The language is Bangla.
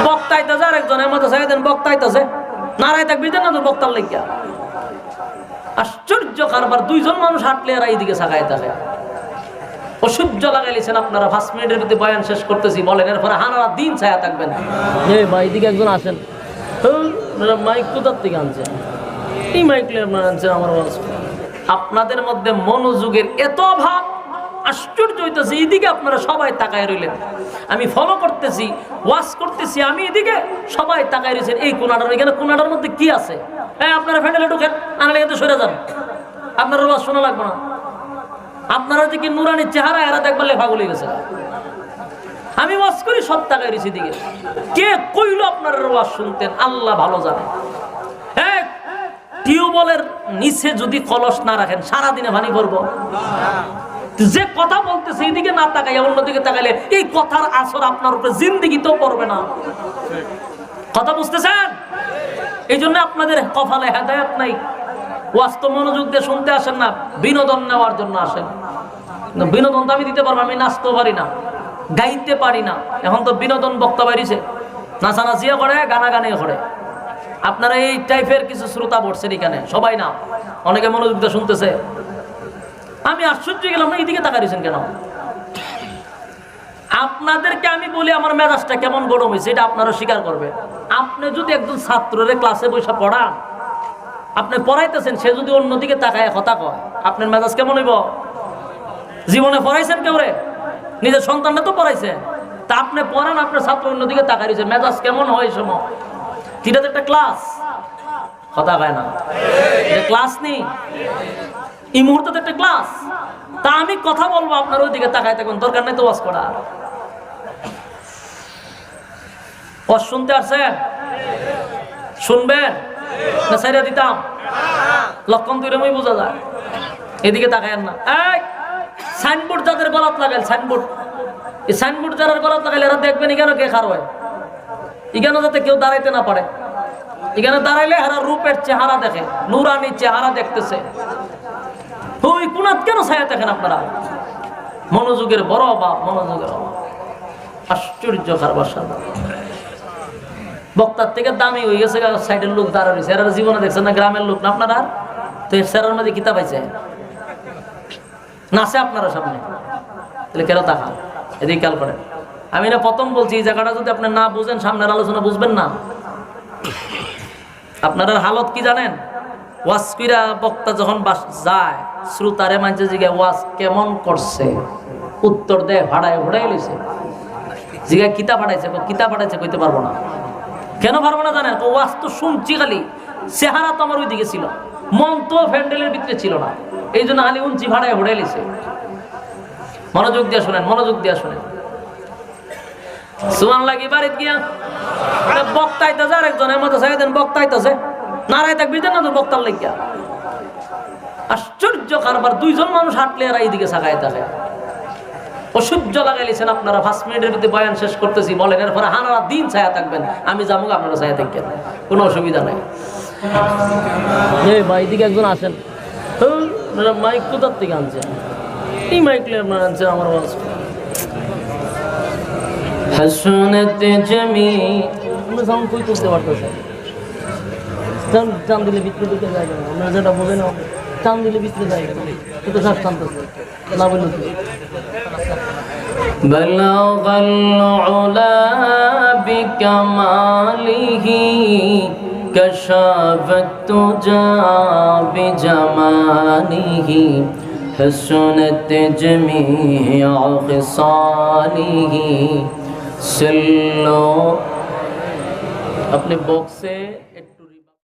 বক্তাইতেছে আরেকজনের মতো সাইদেন বক্তাইতেছে নারায় থাকবি না তো বক্তার লাগিয়া আশ্চর্য কারবার দুইজন মানুষ হাঁটলে আর এইদিকে সাগায় থাকে অসহ্য লাগাইলেছেন আপনারা 5 মিনিটের ভিতরে বয়ান শেষ করতেছি বলেন এরপরে হানারা দিন ছায়া থাকবেন ভাই এদিকে একজন আসেন মাইক কোথার থেকে আনছে এই মাইক আনছে আমার আপনাদের মধ্যে মনোযোগের এত অভাব আশ্চর্য হইতেছে এইদিকে আপনারা সবাই তাকায় রইলেন আমি ফলো করতেছি ওয়াচ করতেছি আমি এদিকে সবাই তাকায় রয়েছেন এই কোনাটার এখানে কোনাটার মধ্যে কি আছে হ্যাঁ আপনারা ফ্যান্ডেলে ঢুকেন আনালে কিন্তু সরে যান আপনার ওয়াজ শোনা লাগবে না আপনারা যে কি নুরানির চেহারা এরা দেখবার লেখা বলে গেছে আমি ওয়াজ করি সব তাকায় রয়েছি দিকে কে কইলো আপনারা ওয়াজ শুনতেন আল্লাহ ভালো জানে হ্যাঁ টিউবওয়েলের নিচে যদি কলস না রাখেন সারাদিনে পানি পড়বো যে কথা বলতেছে এইদিকে না তাকাইয়া অন্যদিকে তাকাইলে এই কথার আসর আপনার উপরে জিন্দেগিতেও পড়বে না কথা বুঝতেছেন এই জন্য আপনাদের কপালে হেদায়েত নাই ওয়াস্ত মনোযোগ দিয়ে শুনতে আসেন না বিনোদন নেওয়ার জন্য আসেন বিনোদন তো আমি দিতে পারবো আমি নাচতেও পারি না গাইতে পারি না এখন তো বিনোদন বক্তা বাড়িছে নাচানাচিও করে গানাগানিও করে আপনারা এই টাইপের কিছু শ্রোতা বসছেন এখানে সবাই না অনেকে মনোযোগ দিয়ে শুনতেছে আমি আশ্চর্য গেলাম না এইদিকে তাকাইছেন কেন আপনাদেরকে আমি বলি আমার মেজাজটা কেমন গরম হয়েছে এটা আপনারা স্বীকার করবে আপনি যদি একজন ছাত্রের ক্লাসে বসে পড়ান আপনি পড়াইতেছেন সে যদি অন্যদিকে তাকায় কথা কয় আপনার মেজাজ কেমন হইব জীবনে পড়াইছেন কেউ রে নিজের সন্তানটা তো পড়াইছেন তা আপনি পড়ান আপনার ছাত্র অন্যদিকে তাকাইছে মেজাজ কেমন হয় এই সময় এটা তো একটা ক্লাস কথা কয় না এটা ক্লাস নেই এই মুহূর্তে তো একটা ক্লাস তা আমি কথা বলবো আপনার ওইদিকে তাকায় থাকুন দরকার নেই তো ওয়াজ করা ওয়াজ শুনতে আসছেন শুনবেন না সাইরা দিতাম লক্ষণ তুই রেমই বোঝা যায় এদিকে তাকায়েন না এই সাইনবোর্ড যাদের গলাত লাগাইল সাইনবোর্ড এই সাইনবোর্ড যারা গলাত লাগাইল এরা দেখবেন এখানে কে খার হয় এখানে যাতে কেউ দাঁড়াইতে না পারে এখানে দাঁড়াইলে এরা রূপের চেহারা দেখে নুরানি চেহারা দেখতেছে ওই কোনাত কেন ছায়া দেখেন আপনারা মনোযোগের বড় অভাব মনোযোগের অভাব আশ্চর্য কারবার সাথে বক্তার থেকে দামি হয়ে গেছে সাইডের লোক দাঁড়া রয়েছে এরা জীবনে দেখছেন না গ্রামের লোক না আপনারা তো সেরার মধ্যে কিতাব পাইছে নাচে আপনারা সামনে তাহলে কেন তাকান এদিকে খেয়াল করেন আমি না প্রথম বলছি এই জায়গাটা যদি আপনি না বুঝেন সামনের আলোচনা বুঝবেন না আপনার হালত কি জানেন ওয়াজ কইরা বক্তা যখন যায় শ্রোতারে মানছে জিগা ওয়াজ কেমন করছে উত্তর দেয় ভাড়ায় লইছে জিগা কিতা পাঠাইছে কইতে পারবো না কেন পারবো না জানেন ওয়াজ তো শুনছি খালি চেহারা তো আমার ওইদিকে ছিল মন তো ফ্যান্ডেলের ভিতরে ছিল না এই জন্য খালি উঞ্চি ভাড়ায় লইছে মনোযোগ দিয়ে শোনেন সুমান লাগি বাড়িতে গিয়া বক্তাইতেছে আরেকজনের মতো সাইদেন বক্তাইতেছে নারায় থাকবি না তো বক্তার লাগিয়া আশ্চর্য কারবার দুইজন মানুষ হাঁটলে আর এইদিকে সাগায় থাকে অসহ্য লাগাইলেছেন আপনারা 5 মিনিটের ভিতরে বয়ান শেষ করতেছি বলেন এরপরে হানারা দিন ছায়া থাকবেন আমি যাবো আপনারা ছায়া থাকবেন কোনো অসুবিধা নাই ভাই এদিকে একজন আসেন মাইক কোথার থেকে আনছে এই মাইক আনছে আমার হাসনাত জামি আমরা সাউন্ড কই তুলতে পারতেছি টান দিলে ভিতরে ঢুকে যায় না আমরা যেটা বোঝে না টান দিলে ভিতরে যায় না কিন্তু সব টানতেছে না বললো বালাগাল উলা বিকামালিহি কাশাফাত তুজা বিজামানিহি হাসনাত জামিউ খিসালিহি আপনি বক্সে